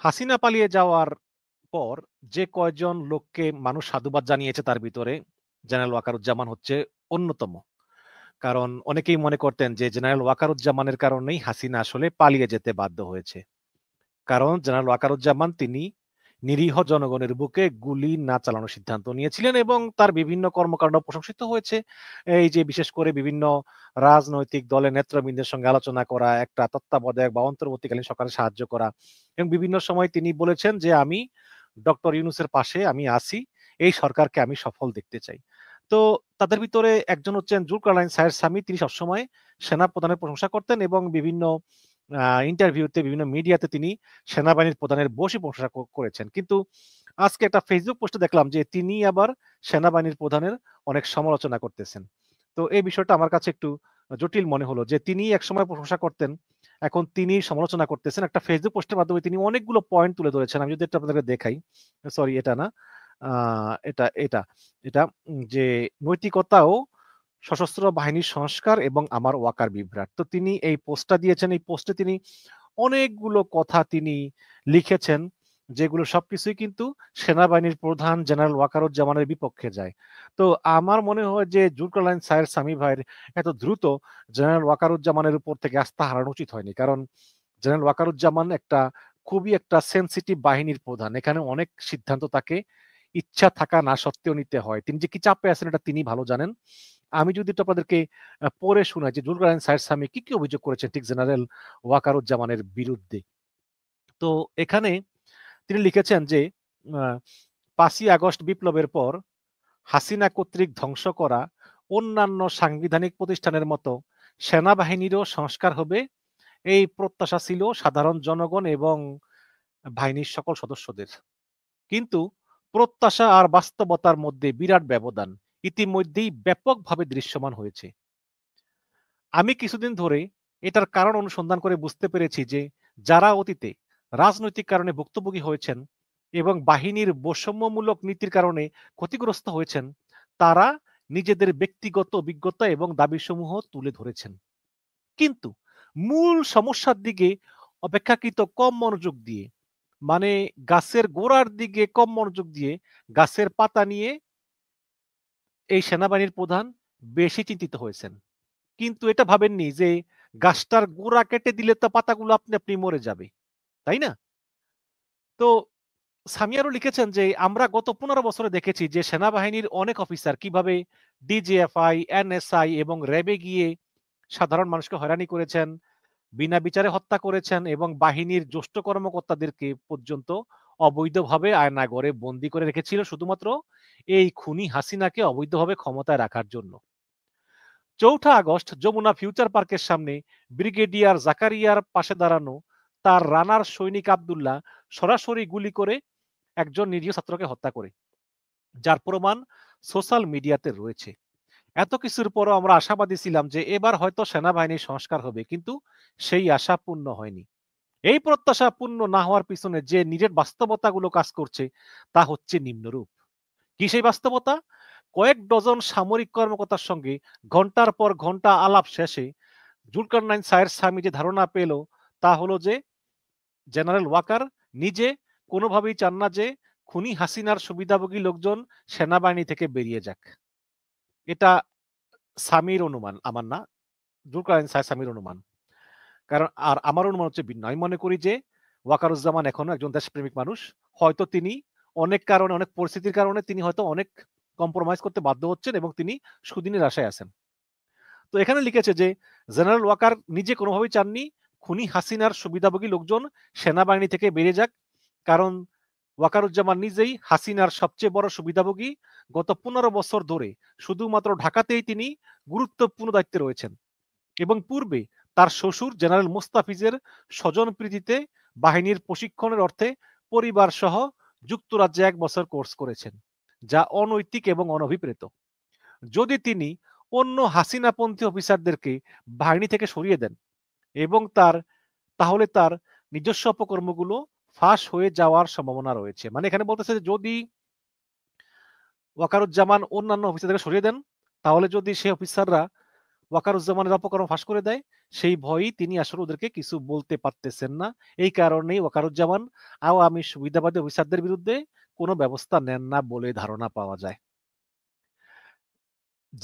হাসিনা পালিয়ে যাওয়ার পর যে কয়জন লোককে মানুষ সাধুবাদ জানিয়েছে তার ভিতরে জেনারেল ওয়াকারুজ্জামান হচ্ছে অন্যতম। কারণ অনেকেই মনে করতেন যে জেনারেল ওয়াকারুজ্জামানের কারণেই হাসিনা আসলে পালিয়ে যেতে বাধ্য হয়েছে। কারণ জেনারেল ওয়াকারুজ্জামান তিনি নিরীহ জনগণের বুকে গুলি না চালানোর সিদ্ধান্ত নিয়েছিলেন এবং তার বিভিন্ন কর্মকাণ্ড প্রশংসিত হয়েছে। এই যে বিশেষ করে বিভিন্ন রাজনৈতিক দলের নেতৃবৃন্দের সঙ্গে আলোচনা করা, একটা তত্ত্বাবধায়ক বা অন্তর্বর্তীকালীন সরকারের সাহায্য করা এবং বিভিন্ন সময় তিনি বলেছেন যে আমি ডক্টর ইউনূসের পাশে আমি আছি। এই সরকারকে আমি সফল দেখতে চাই। তো তাদের ভিতরে একজন হচ্ছেন জুলকারনাইন সায়ের সামি। তিনি সবসময় সেনা প্রধানের প্রশংসা করতেন এবং বিভিন্ন ইন্টারভিউতে বিভিন্ন মিডিয়াতে তিনি সেনাবাহিনীর প্রধানের বসে প্রশংসা করেছেন। কিন্তু আজকে একটা ফেসবুক পোস্টে দেখলাম যে তিনি আবার সেনাবাহিনীর প্রধানের অনেক সমালোচনা করতেছেন। তো এই বিষয়টা আমার কাছে একটু জটিল মনে হলো যে তিনি একসময় প্রশংসা করতেন, এখন তিনি সমালোচনা করতেছেন। একটা ফেসবুক পোস্টের মাধ্যমে তিনি অনেকগুলো পয়েন্ট তুলে ধরেছেন। আমি যদি একটু আপনাদেরকে দেখাই। সরি এটা না। আ এটা, এটা, এটা যে নৈতিকতা ও সশস্ত্র বাহিনীর সংস্কার এবং আমার ওয়াকার বিভ্রাট। তো তিনি এই পোস্টটা দিয়েছেন। এই পোস্টে তিনি অনেকগুলো কথা তিনি লিখেছেন, যেগুলো সবকিছুই কিন্তু সেনাবাহিনীর প্রধান জেনারেল ওয়াকারুজ্জামানের বিপক্ষে যায়। তো আমার মনে হয় যে জুলকারনাইন সায়ের সামি ভাইয়ের এত দ্রুত জেনারেল ওয়াকারুজ্জামানের উপর থেকে আস্থা হারানো উচিত হয়নি। কারণ জেনারেল ওয়াকারুজ্জামান খুবই একটা সেনসিটিভ বাহিনীর প্রধান। এখানে অনেক সিদ্ধান্ত তাকে ইচ্ছা থাকা না সত্ত্বেও নিতে হয়। তিনি যে কি চাপে আছেন এটা তিনি ভালো জানেন। আমি যদি একটু আপনাদেরকে পড়ে শোনাই যে জুলকারনাইন সায়ের সামি কি অভিযোগ করেছেন ঠিক জেনারেল ওয়াকারুজ্জামানের বিরুদ্ধে। তো এখানে তিনি লিখেছেন যে আ ৫ই আগস্ট বিপ্লবের পর হাসিনা কর্তৃক ধ্বংস করা অন্যান্য সাংবিধানিক প্রতিষ্ঠানের মতো সেনাবাহিনীরও সংস্কার হবে, এই প্রত্যাশা ছিল সাধারণ জনগণ এবং বাহিনীর সকল সদস্যদের। কিন্তু প্রত্যাশা আর বাস্তবতার মধ্যে বিরাট ব্যবধান ইতিমধ্যেই ব্যাপকভাবে দৃশ্যমান হয়েছে। আমি কিছুদিন ধরে এটার কারণ অনুসন্ধান করে বুঝতে পেরেছি যে যারা অতীতে রাজনৈতিক কারণে ভুক্তভোগী হয়েছেন এবং বাহিনীর বৈষম্যমূলক নীতির কারণে ক্ষতিগ্রস্ত হয়েছেন, তারা নিজেদের ব্যক্তিগত অভিজ্ঞতা এবং দাবিসমূহ তুলে ধরেছেন। কিন্তু মূল সমস্যার দিকে অপেক্ষাকৃত কম মনোযোগ দিয়ে, মানে গাছের গোড়ার দিকে কম মনোযোগ দিয়ে গাছের পাতা নিয়ে এই সেনাবাহিনীর প্রধান বেশি চিন্তিত হয়েছেন। কিন্তু এটা ভাবেননি যে গাছটার গোড়া কেটে দিলে তো পাতাগুলো আপনি আপনি মরে যাবে। তাই না? তো সামি আরো লিখেছেন যে আমরা গত ১৫ বছরে দেখেছি যে সেনাবাহিনীর অনেক অফিসার কিভাবে ডিজিএফআই, এনএসআই এবং র‍্যাবে গিয়ে সাধারণ মানুষকে হয়রানি করেছেন, বিনা বিচারে হত্যা করেছেন এবং বাহিনীর জ্যেষ্ঠ কর্মকর্তাদেরকে পর্যন্ত অবৈধভাবে আয়নাঘরে বন্দী করে রেখেছিল শুধুমাত্র এই খুনি হাসিনাকে অবৈধভাবে ক্ষমতায় রাখার জন্য। ৪ঠা আগস্ট যমুনা ফিউচার পার্কের সামনে ব্রিগেডিয়ার জাকারিয়ার পাশে দাঁড়ানো তার রানার সৈনিক আব্দুল্লাহ সরাসরি গুলি করে একজন নিরীহ ছাত্রকে হত্যা করে, যার প্রমাণ সোশ্যাল মিডিয়াতে রয়েছে। এত কিছুর পরও আমরা আশাবাদী ছিলাম যে এবার হয়তো সেনাবাহিনীর সংস্কার হবে, কিন্তু সেই আশা পূর্ণ হয়নি। এই প্রত্যাশা পূর্ণ না হওয়ার পিছনে যে নিজের বাস্তবতাগুলো কাজ করছে তা হচ্ছে নিম্নরূপ। কি সেই বাস্তবতা? কয়েক ডজন সামরিক কর্মকর্তার সঙ্গে ঘন্টার পর ঘন্টা আলাপ শেষে জুলকারনাইন সায়ের স্বামী যে ধারণা পেল তা হলো যে জেনারেল ওয়াকার নিজে কোনোভাবেই চান না যে খুনি হাসিনার সুবিধাভোগী লোকজন সেনাবাহিনী থেকে বেরিয়ে যাক। এটা স্বামীর অনুমান, আমার না, জুলকারনাইন সায়ের স্বামীর অনুমান। কারণ আর আমার অনুমান হচ্ছে ভিন্ন। আমি মনে করি যে ওয়াকারুজ্জামান এখনো একজন দেশপ্রেমিক মানুষ। হয়তো তিনি অনেক কারণে, অনেক পরিস্থিতির কারণে তিনি হয়তো অনেক কম্প্রোমাইজ করতে বাধ্য হচ্ছেন এবং তিনি সুদিনের আশায় আছেন। তো এখানে লিখেছে যে জেনারেল ওয়াকার নিজে কোনোভাবেই চাননি খুনি হাসিনার সুবিধাভোগী লোকজন সেনাবাহিনী থেকে বেরিয়ে যাক। কারণ ওয়াকারুজ্জামান নিজেই হাসিনার সবচেয়ে বড় সুবিধাভোগী। গত ১৫ বছর ধরে শুধুমাত্র ঢাকাতেই তিনি গুরুত্বপূর্ণ দায়িত্বে রয়েছেন এবং পূর্বে তার শ্বশুর জেনারেল মোস্তাফিজের স্বজনপ্রীতিতে বাহিনীর প্রশিক্ষণের অর্থে পরিবার সহ যুক্তরাজ্যে ১ বছর কোর্স করেছেন, যা অনৈতিক এবং অনভিপ্রেত। যদি তিনি অন্য হাসিনাপন্থী অফিসারদেরকে বাহিনী থেকে সরিয়ে দেন এবং তাহলে তার নিজস্ব অপকর্মগুলো ফাঁস হয়ে যাওয়ার সম্ভাবনা রয়েছে। মানে এখানে বলতেছে যে যদি ওয়াকারুজ্জামান অন্যান্য অফিসারদেরকে সরিয়ে দেন, তাহলে যদি সেই অফিসাররা ওয়াকারুজ্জামানের অপকর্ম ফাঁস করে দেয়, সেই ভয়েই তিনি আসলে ওদেরকে কিছু বলতে পারতেছেন না। এই কারণেই ওয়াকারুজ্জামান আওয়ামী সুবিধাবাদী অফিসারদের বিরুদ্ধে কোনো ব্যবস্থা নেন না বলে ধারণা পাওয়া যায়।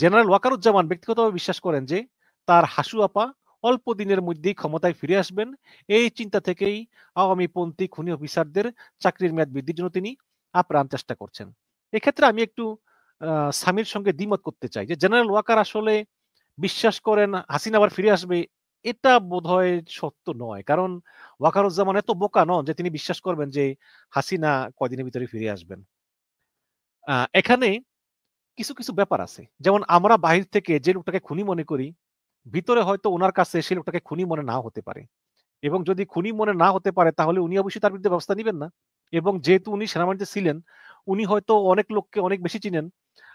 জেনারেল ওয়াকারুজ্জামান ব্যক্তিগতভাবে বিশ্বাস করেন যে তার হাসু আপা অল্প দিনের মধ্যেই ক্ষমতায় ফিরে আসবেন। এই চিন্তা থেকেই আওয়ামীপন্থী খুনি অফিসারদের চাকরির মেয়াদ বৃদ্ধির জন্য তিনি আপ্রাণ চেষ্টা করছেন। এক্ষেত্রে আমি একটু সামির সঙ্গে দ্বিমত করতে চাই যে জেনারেল ওয়াকার আসলে বিশ্বাস করেন হাসিনা আবার ফিরে আসবে, এটা বোধহয় সত্য নয়। কারণ ওয়াকারুজ্জামান এত বোকা নন যে তিনি বিশ্বাস করবেন যে হাসিনা কয়দিনের ভিতরে ফিরে আসবেন। এখানে কিছু ব্যাপার আছে। যেমন আমরা বাহির থেকে যে লোকটাকে খুনি মনে করি, ভিতরে হয়তো উনার কাছে সেই লোকটাকে খুনি মনে নাও হতে পারে। এবং যদি খুনি মনে না হতে পারে তাহলে উনি অবশ্যই তার বিরুদ্ধে ব্যবস্থা নিবেন না। এবং যেহেতু উনি সেনাবাহিনীতে ছিলেন, উনি হয়তো অনেক লোককে অনেক বেশি চিনেন।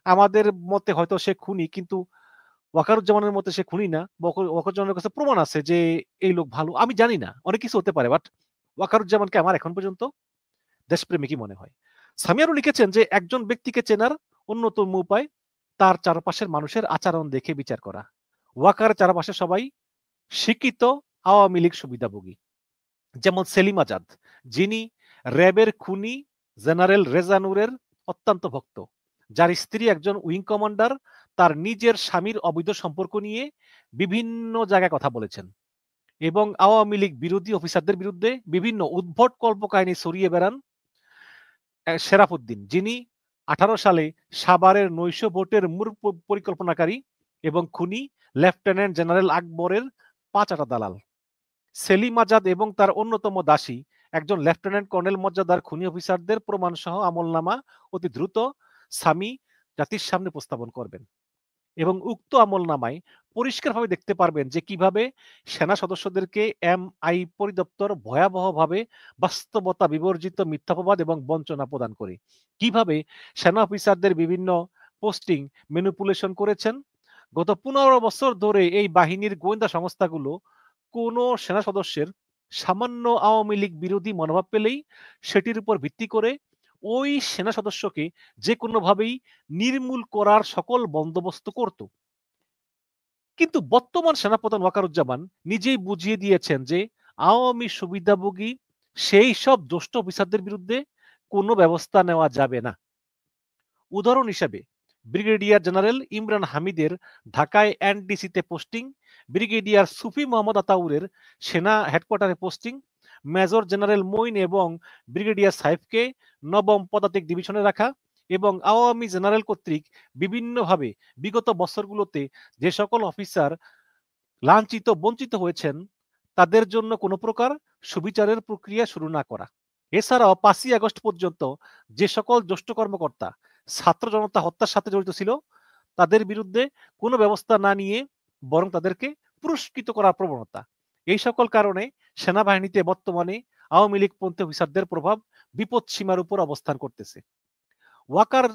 আমাদের মতে হয়তো সে খুনি, কিন্তু ওয়াকারুজ্জামানের মতে সে খুনি না। ওয়াকারুজ্জামানের কাছে প্রমাণ আছে যে এই লোক ভালো। আমি জানি না, অনেক কিছু হতে পারে। বাট ওয়াকারুজ্জামানকে আমার এখন পর্যন্ত দেশপ্রেমিকই মনে হয়। সামি আরো লিখেছেন যে একজন ব্যক্তিকে চেনার অন্যতম উপায় তার চারপাশের মানুষের আচরণ দেখে বিচার করা। ওয়াকার চারপাশে সবাই শিক্ষিত আওয়ামী লীগ সুবিধাভোগী। যেমন সেলিম আজাদ, যিনি র্যাবের খুনি জেনারেল রেজা নূরের অত্যন্ত ভক্ত, যার স্ত্রী একজন উইং কমান্ডার, তার নিজের স্বামীর অবৈধ সম্পর্ক নিয়ে বিভিন্ন জায়গায় কথা বলেছেন এবং আওয়ামী লীগ বিরোধী অফিসারদের বিরুদ্ধে বিভিন্ন উদ্ভট কল্পকাহিনী ছড়িয়ে বেড়ান। শেরাফুদ্দিন, যিনি 18 সালে সাভারের নৈশ ভোটের মূল পরিকল্পনাকারী এবং খুনি লেফটেন্যান্ট জেনারেল আকবরের পাঁচাটা দালাল। সেলিম আজাদ এবং তার অন্যতম দাসী একজন লেফটেন্যান্ট কর্নেল মর্যাদার খুনি অফিসারদের প্রমাণ সহ আমলনামা অতি দ্রুত সামি জাতির সামনে উপস্থাপন করবেন এবং উক্ত আমলনামায় পরিষ্কারভাবে দেখতে পারবেন যে কিভাবে সেনা সদস্যদেরকে এমআই পরিদপ্তর ভয়াবহভাবে বাস্তবতা বিবর্জিত মিথ্যাপবাদ এবং বঞ্চনা প্রদান করে, কিভাবে সেনা অফিসারদের বিভিন্ন পোস্টিং ম্যানিপুলেশন করেছেন। গত 15 বছর ধরে এই বাহিনীর গোয়েন্দা সংস্থাগুলো কোনো সেনা সদস্যের সামান্য আওয়ামী লীগ বিরোধী মনোভাব পেলেই সেটির উপর ভিত্তি করে ওই সেনা সদস্যকে যে কোনোভাবেই নির্মূল করার সকল বন্দোবস্ত করত। কিন্তু বর্তমান সেনাপ্রধান ওয়াকারুজ্জামান নিজেই বুঝিয়ে দিয়েছেন যে আওয়ামী সুবিধাভোগী সেই সব দুষ্ট অফিসারদের বিরুদ্ধে কোনো ব্যবস্থা নেওয়া যাবে না। উদাহরণ হিসেবে ব্রিগেডিয়ার জেনারেল ইমরান হামিদের ঢাকায় এনডিসিতে পোস্টিং, ব্রিগেডিয়ার সুফি মোহাম্মদ আতাউরের সেনা হেডকোয়ার্টারে পোস্টিং, মেজর জেনারেল মঈন এবং ব্রিগেডিয়ার সাহেবকে নবম পদাতিক ডিভিশনে রাখা এবং আওয়ামী জেনারেল কর্তৃক বিভিন্নভাবে বিগত বছরগুলোতে যে সকল অফিসার লাঞ্ছিত বঞ্চিত হয়েছেন তাদের জন্য কোনো প্রকার সুবিচারের প্রক্রিয়া শুরু না করা। এছাড়াও 5ই আগস্ট পর্যন্ত যে সকল জ্যেষ্ঠ কর্মকর্তা ছাত্র জনতা হত্যার সাথে জড়িত ছিল তাদের বিরুদ্ধে কোনো ব্যবস্থা না নিয়ে বরং তাদেরকে পুরস্কৃত করার প্রবণতা। এই সকল কারণে সেনাবাহিনীতে বর্তমানে আওয়ামী লীগ পন্থী অফিসারদের প্রভাব বিপদ সীমার উপর অবস্থান করতেছে। ওয়াকার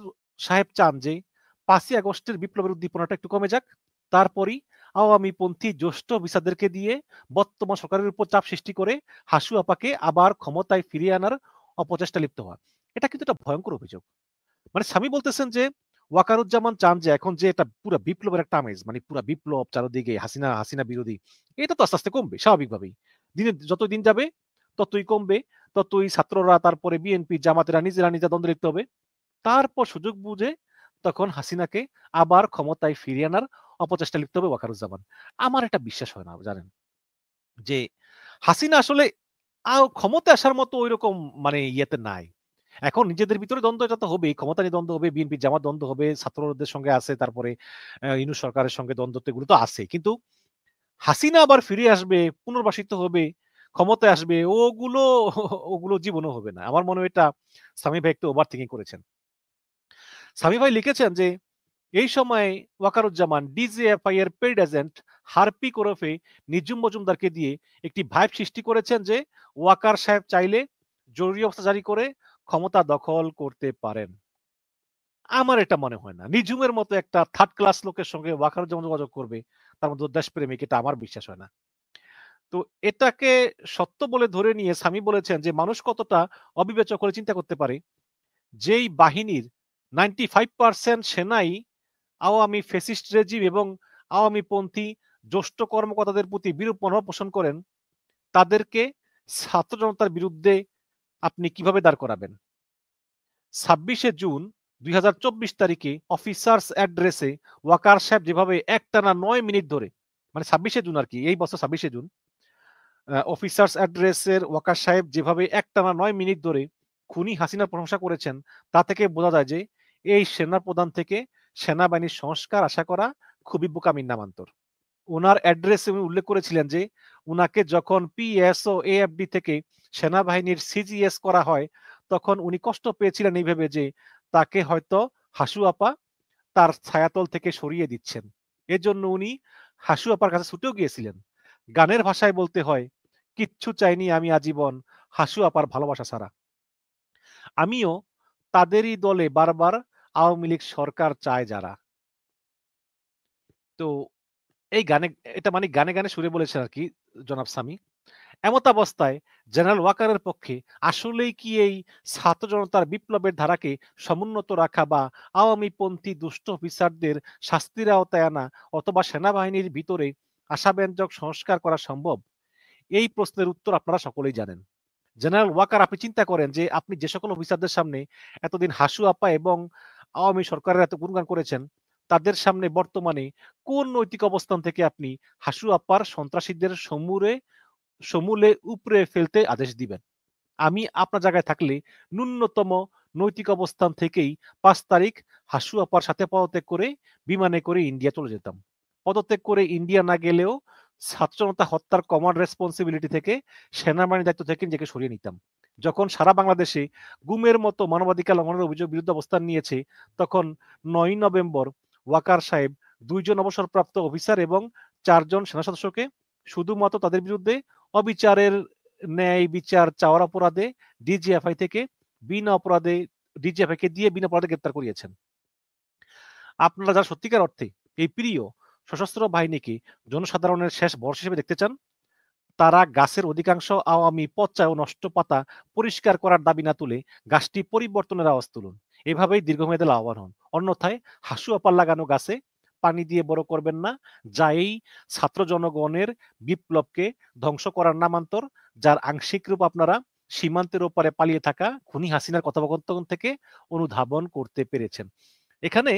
সাহেব চান যে 5ই আগস্টের বিপ্লবের উদ্দীপনাটা একটু কমে যাক, তারপরই আওয়ামী পন্থী জ্যেষ্ঠ অফিসারদেরকে দিয়ে বর্তমান সরকারের উপর চাপ সৃষ্টি করে হাসু আপাকে আবার ক্ষমতায় ফিরিয়ে আনার অপচেষ্টা লিপ্ত হওয়া। এটা কিন্তু একটা ভয়ঙ্কর অভিযোগ। মানে স্বামী বলতেছেন যে ওয়াকারুজ্জামান চান যে এখন যে এটা পুরো বিপ্লবের একটা আমেজ, মানে পুরো বিপ্লব চারদিকে হাসিনা হাসিনা বিরোধী, এটা তো আস্তে আস্তে কমবে স্বাভাবিকভাবেই। দিনে যত দিন যাবে ততই কমবে, ততই ছাত্ররা তারপরে বিএনপি জামাতেরা নিজেরা দ্বন্দ্ব লিখতে হবে। তারপর সুযোগ বুঝে তখন হাসিনাকে আবার ক্ষমতায় ফিরিয়ে আনার অপচেষ্টা লিপ্ত হবে ওয়াকারুজ্জামান। আমার এটা বিশ্বাস হয় না, জানেন, যে হাসিনা আসলে ক্ষমতায় আসার মতো ওইরকম মানে ইয়েতে নাই। এখন নিজেদের ভিতরে দ্বন্দ্ব এটা তো হবেই, ক্ষমতা নিয়ে দ্বন্দ্ব হবে, বিএনপি জামাত দ্বন্দ্ব হবে, ছাত্রদের সঙ্গে আছে, তারপরে ইউনূস সরকারের সঙ্গে দ্বন্দ্ব তো এগুলো তো আছে। কিন্তু হাসিনা আবার ফিরে আসবে, পুনর্বাসিত হবে, ক্ষমতায় আসবে, ওগুলো জীবনও হবে না। আমার মনে হয় এটা সামি ভাই একটু ওভার থিংকিং করেছেন। সামি ভাই লিখেছেন যে এই সময় ওয়াকারুজ্জামান ডিজিএফআই এর পেইড এজেন্ট হারপিক ওরফে নিজুম মজুমদারকে দিয়ে একটি ভাইব সৃষ্টি করেছেন যে ওয়াকার সাহেব চাইলে জরুরি অবস্থা জারি করে ক্ষমতা দখল করতে পারেন। আমার এটা মনে হয় না নিজুমের মতো একটা থার্ড ক্লাস লোকের সঙ্গে ওয়াকারুজ্জামান যোগাযোগ করবে, তার মধ্যে দেশপ্রেমিক, এটা আমার বিশ্বাস হয় না। তো এটাকে সত্য বলে ধরে নিয়ে সামি বলেছেন যে মানুষ কতটা অবিবেচক করে চিন্তা করতে পারে, যেই বাহিনীর 95% সেনাই আওয়ামী ফ্যাসিস্ট রেজিম এবং আওয়ামীপন্থী জ্যেষ্ঠ কর্মকর্তাদের প্রতি বিরূপ মনোভাব পোষণ করেন, তাদেরকে ছাত্র জনতার বিরুদ্ধে আপনি কিভাবে দাঁড় করাবেন? 26শে জুন 2024 তারিখে অফিসার্স অ্যাড্রেসে ওয়াকার সাহেব যেভাবে একটানা 9 মিনিট ধরে, মানে 26শে জুন আর কি, এই বছর 26শে জুন অফিসার্স অ্যাড্রেসের ওয়াকার সাহেব যেভাবে একটানা 9 মিনিট ধরে খুনি হাসিনার প্রশংসা করেছেন, তা থেকে বোঝা যায় যে এই সেনা প্রধান থেকে সেনাবাহিনীর সংস্কার আশা করা খুবই বোকামির নামান্তর। ওনার অ্যাড্রেসে উনি উল্লেখ করেছিলেন যে উনাকে যখন পিএসও এএফডি থেকে সেনাবাহিনীর সিজিএস করা হয়, তখন উনি কষ্ট পেয়েছিলেন এই ভেবে যে তাকে হয়তো হাসু আপা তার ছায়াতল থেকে সরিয়ে দিচ্ছেন। এজন্য উনি হাসু আপার কাছে ছুটেও গিয়েছিলেন। গানের ভাষায় বলতে হয়, কিচ্ছু চাইনি আমি আজীবন হাসু আপার ভালোবাসা ছাড়া। আমিও তাদেরই দলে বারবার আওয়ামী লীগ সরকার চায় যারা। তো এই গানে, এটা মানে গানে গানে সুরে বলেছেন আর কি জনাব সামি। এমত অবস্থায় জেনারেল ওয়াকারের পক্ষে আসলেই কি এই ছাত্র জনতার বিপ্লবের ধারাকে সমুন্নত রাখা বা আওয়ামীপন্থী দুষ্ট অফিসারদের শাস্তির আওতায় আনা অথবা সেনাবাহিনীর ভিতরে আশাব্যঞ্জক সংস্কার করা সম্ভব? এই প্রশ্নের উত্তর আপনারা সকলেই জানেন। জেনারেল ওয়াকার, আপনি চিন্তা করেন যে আপনি যে সকল অফিসারদের সামনে এতদিন হাসু আপা এবং আওয়ামী সরকারের এত গুণগান করেছেন, তাদের সামনে বর্তমানে কোন নৈতিক অবস্থান থেকে আপনি হাসু আপার সন্ত্রাসীদের সমূলে উপড়ে ফেলতে আদেশ দিবেন? আমি আপনার জায়গায় থাকলে ন্যূনতম নৈতিক অবস্থান থেকেই 5 তারিখ হাসু আপার সাথে পদত্যাগ করে বিমানে করে ইন্ডিয়া চলে যেতাম। পদত্যাগ করে ইন্ডিয়া না গেলেও ছাত্র জনতা হত্যার কমান্ড রেসপন্সিবিলিটি থেকে সেনাবাহিনীর দায়িত্ব থেকে নিজেকে সরিয়ে নিতাম। যখন সারা বাংলাদেশে গুমের মতো মানবাধিকার লঙ্ঘনের অভিযোগ বিরুদ্ধে অবস্থান নিয়েছে, তখন 9 নভেম্বর ওয়াকার সাহেব 2 জন অবসরপ্রাপ্ত অফিসার এবং 4 জন সেনা সদস্যকে শুধুমাত্র তাদের বিরুদ্ধে অবিচারের ন্যায় বিচার চাওয়ার অপরাধে ডিজিএফআই থেকে বিনা অপরাধে ডিজিএফআই কে দিয়ে বিনা অপরাধে গ্রেপ্তার করিয়েছেন। আপনারা যারা সত্যিকার অর্থে এই প্রিয় সশস্ত্র বাহিনীকে জনসাধারণের শেষ ভরসা হিসেবে দেখতে চান, তারা গাছের অধিকাংশ আওয়ামী পচা ও নষ্ট পাতা পরিষ্কার করার দাবি না তুলে গাছটি পরিবর্তনের আওয়াজ তুলুন। এভাবেই দীর্ঘমেয়াদে লাভবান হন। অন্যথায় হাসু আপার লাগানো গাছে পানি দিয়ে বড় করবেন না, যা এই ছাত্র জনগণের বিপ্লবকে ধ্বংস করার নামান্তর, যার আংশিক রূপ আপনারা সীমান্তের ওপারে পালিয়ে থাকা খুনি হাসিনার কথোপকথন থেকে অনুধাবন করতে পেরেছেন। এখানে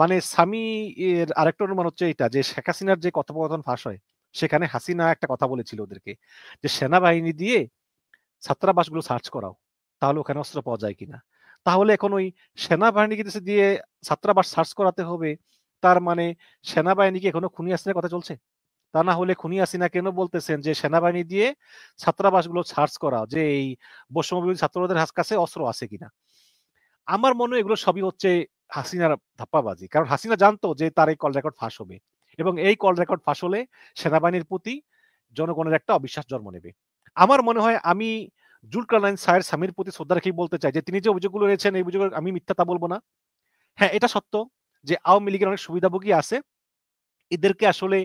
মানে সামি এর আরেকটা অনুমান হচ্ছে এটা যে শেখ হাসিনার যে কথোপকথন ফাঁস হয়, সেখানে হাসিনা একটা কথা বলেছিল ওদেরকে যে সেনাবাহিনী দিয়ে ছাত্রাবাসগুলো সার্চ করাও, তাহলে ওখানে অস্ত্র পাওয়া যায় কিনা। তাহলে এখন ওই সেনাবাহিনীকে দিয়ে ছাত্রাবাস সার্চ করাতে হবে, তার মানে সেনাবাহিনী কি এখনো খুনি হাসিনার কথা চলছে? তা না হলে খুনি হাসিনা কেন বলতেছেন যে সেনাবাহিনী দিয়ে ছাত্রাবাসগুলো সার্চ করাও, যে এই বৈষম্য বিরোধী ছাত্রদের কাছে অস্ত্র আছে কিনা? আমার মনে হয় এগুলো সবই হচ্ছে হাসিনার ধাপ্পাবাজি। কারণ হাসিনা জানতো যে তার এই কল রেকর্ড ফাঁস হবে এবং এই কল রেকর্ড ফাঁস হলে সেনাবাহিনীর প্রতি জনগণের একটা অবিশ্বাস জন্ম নেবে। আমার মনে হয় আমি জুলকারনাইন স্যার সামির প্রতি শ্রদ্ধা রেখেই বলতে চাই যে তিনি যে অভিযোগগুলো এনেছেন এই অভিযোগ আমি মিথ্যা তা বলব না। হ্যাঁ, এটা সত্য যে আওয়ামী লীগের অনেক সুবিধাভোগী আছে। এদেরকে আসলে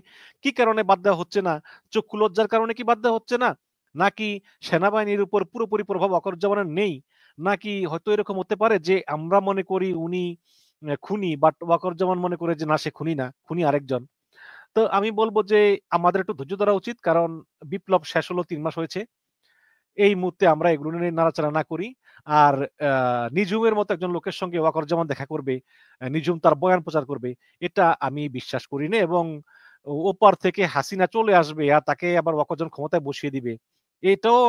কি কারণে বাদ দেওয়া হচ্ছে না? চক্ষু লজ্জার কারণে কি বাদ দেওয়া হচ্ছে না? নাকি সেনাবাহিনীর উপর পুরোপুরি প্রভাব ওয়াকারুজ্জামানের নেই? নাকি হয়তো এরকম হতে পারে যে আমরা মনে করি উনি খুনি, বাট ওয়াকারুজ্জামান মনে করে যে না সে খুনি না, খুনি আরেকজন। তো আমি বলব যে আমাদের একটু ধৈর্য ধরা উচিত, কারণ বিপ্লব শেষ হলো ৩ মাস হয়েছে। এই মুহূর্তে আমরা এগুলো নিয়ে নাড়াচাড়া না করি। আর নিঝুমের মতো একজন লোকের সঙ্গে ওয়াকারুজ্জামান দেখা করবে, নিঝুম তার বয়ান প্রচার করবে, এটা আমি বিশ্বাস করি না। এবং ওপার থেকে হাসিনা চলে আসবে আর তাকে আবার ওয়াকারুজ্জামান ক্ষমতায় বসিয়ে দিবে, এটাও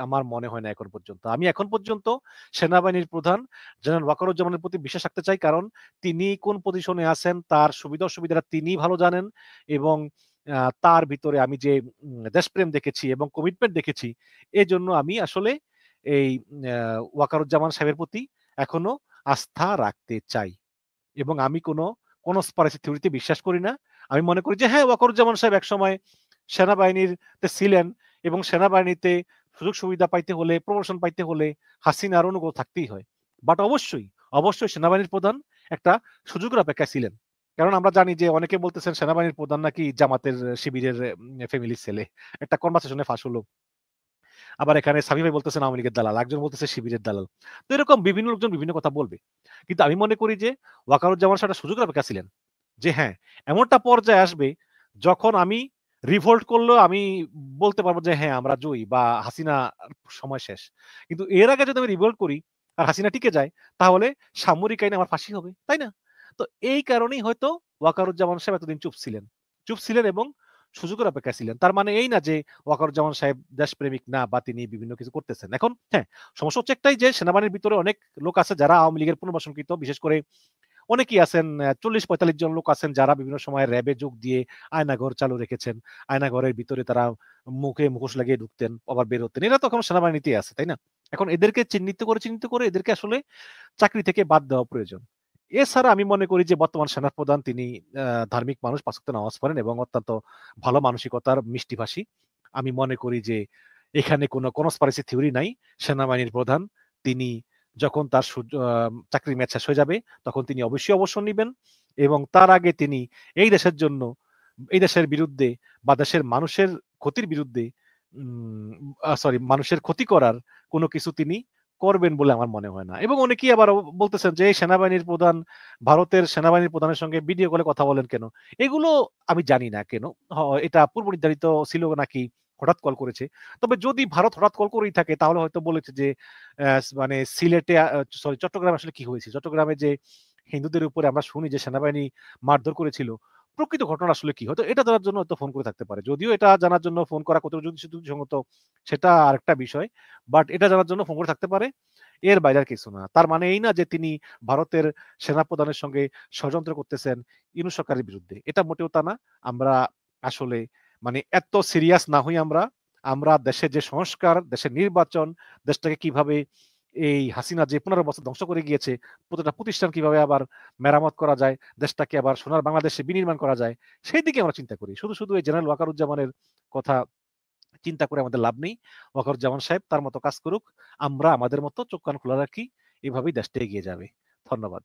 আমার মনে হয় না এখন পর্যন্ত। আমি এখন পর্যন্ত সেনাবাহিনীর প্রধান জেনারেল ওয়াকারুজ্জামানের প্রতি বিশ্বাস রাখতে চাই, কারণ তিনি কোন পজিশনে আছেন তার সুবিধা অসুবিধাটা তিনিই ভালো জানেন। এবং তার ভিতরে আমি যে দেশপ্রেম দেখেছি এবং কমিটমেন্ট দেখেছি, এজন্য আমি আসলে এই ওয়াকারুজ্জামান সাহেবের প্রতি এখনো আস্থা রাখতে চাই। এবং আমি কোনো কনস্পিরেসি থিওরিতে বিশ্বাস করি না। আমি মনে করি যে হ্যাঁ, ওয়াকারুজ্জামান সাহেব একসময় সেনাবাহিনীতে ছিলেন এবং সেনাবাহিনীতে সুযোগ সুবিধা পাইতে হলে, প্রমোশন পাইতে হলে হাসিনার অনুগ্রহ থাকতেই হয়। বাট অবশ্যই সেনাবাহিনীর প্রধান একটা সুযোগের অপেক্ষায় ছিলেন। কারণ আমরা জানি যে অনেকে বলতেছেন সেনাবাহিনীর প্রধান নাকি জামাতের শিবিরের ফ্যামিলির ছেলে। একটা কনভারসেশনে ফাঁস হলো। আবার এখানে সামি ভাই বলতেছেন আওয়ামী লীগের দালাল, একজন বলতেছে শিবিরের দালাল। তো এরকম বিভিন্ন লোকজন বিভিন্ন কথা বলবে। কিন্তু আমি মনে করি যে ওয়াকারুজ্জামান সাহেব একটা সুযোগের অপেক্ষা ছিলেন। যে হ্যাঁ, এমনটা পর্যায়ে আসবে যখন আমি রিভোল্ট করলেও আমি বলতে পারবো যে হ্যাঁ, আমরা জয়ী বা হাসিনার সময় শেষ। কিন্তু এর আগে যদি আমি রিভোল্ট করি আর হাসিনা টিকে যায় তাহলে সামরিক আইনে আমার ফাঁসি হবে। তাই না? তো এই কারণেই হয়তো ওয়াকারুজ্জামান সাহেব এতদিন চুপ ছিলেন। চুপ ছিলেন এবং সুযোগের অপেক্ষায় ছিলেন। তার মানে এই না যে ওয়াকারুজ্জামান সাহেব দেশপ্রেমিক না বা তিনি বিভিন্ন কিছু করতেছেন। এখন হ্যাঁ, সমস্যা হচ্ছে একটাই যে সেনাবাহিনীর ভিতরে অনেক লোক আছে যারা আওয়ামী লীগের পুনর্বাসনকৃত, বিশেষ করে অনেকেই আছেন ৪০-৪৫ জন লোক আছেন যারা বিভিন্ন সময় র‍্যাবে যোগ দিয়ে আয়নাঘর চালু রেখেছেন। আয়নাঘরের ভিতরে তারা মুখে মুখোশ লাগিয়ে ঢুকতেন, আবার বের হতেন। এরা তো এখন সেনাবাহিনীতেই আছে, তাই না? এখন এদেরকে চিহ্নিত করে এদেরকে আসলে চাকরি থেকে বাদ দেওয়া প্রয়োজন। এছাড়া আমি মনে করি যে বর্তমান সেনাপ্রধান তিনি ধার্মিক মানুষ, ৫ ওয়াক্ত নামাজ পড়েন এবং অত্যন্ত ভালো মানসিকতার মিষ্টিভাষী। আমি মনে করি যে এখানে কোনো কনস্পাইরেসি থিওরি নাই। সেনাবাহিনীর প্রধান তিনি যখন তার চাকরির মেয়াদ শেষ হয়ে যাবে তখন তিনি অবশ্যই অবসর নিবেন এবং তার আগে তিনি এই দেশের জন্য, এই দেশের বিরুদ্ধে বা দেশের মানুষের ক্ষতির বিরুদ্ধে উম সরি মানুষের ক্ষতি করার কোনো কিছু তিনি করবেন বলে আমার মনে হয় না। এবং অনেকেই আবার বলতেছেন যে, সেনাবাহিনীর প্রধান ভারতের সেনাবাহিনীর প্রধানের সঙ্গে ভিডিও কলে কথা বলেন কেন? এগুলো আমি জানি না কেন? এটা পূর্ব নির্ধারিত ছিল নাকি হঠাৎ কল করেছে। তবে যদি ভারত হঠাৎ কল করেই থাকে তাহলে হয়তো বলেছে যে মানে সিলেটে সরি চট্টগ্রামে আসলে কি হয়েছে? চট্টগ্রামে যে হিন্দুদের উপরে আমরা শুনি যে সেনাবাহিনী মারধর করেছিল, প্রকৃত ঘটনা আসলে কি? হয়তো এটা জানার জন্য হয়তো ফোন করে থাকতে পারে। যদিও এটা জানার জন্য ফোন করা কতটুকু যুক্তিসঙ্গত সেটা আরেকটা বিষয়। বাট এটা জানার জন্য ফোন করে থাকতে পারে। এর বাইরে আর কিছু না। তার মানে এই না যে তিনি ভারতের সেনাপ্রধানের সঙ্গে ষড়যন্ত্র করতেছেন ইউনূস সরকারের বিরুদ্ধে। এটা মোটেও তা না। আমরা আসলে মানে এত সিরিয়াস না হই আমরা। আমরা দেশের যে সংস্কার, দেশের নির্বাচন, দেশটাকে কিভাবে এই হাসিনা যে ১৫ বছর ধ্বংস করে গিয়েছে, প্রতিটা প্রতিষ্ঠান কিভাবে আবার মেরামত করা যায়, দেশটাকে আবার সোনার বাংলাদেশে বিনির্মাণ করা যায়, সেই দিকে আমরা চিন্তা করি। শুধু এই জেনারেল ওয়াকারুজ্জামানের কথা চিন্তা করে আমাদের লাভ নেই। ওয়াকারুজ্জামান সাহেব তার মতো কাজ করুক। আমরা আমাদের মতো চোখ কান খোলা রাখি। এভাবেই দেশটা এগিয়ে যাবে। ধন্যবাদ।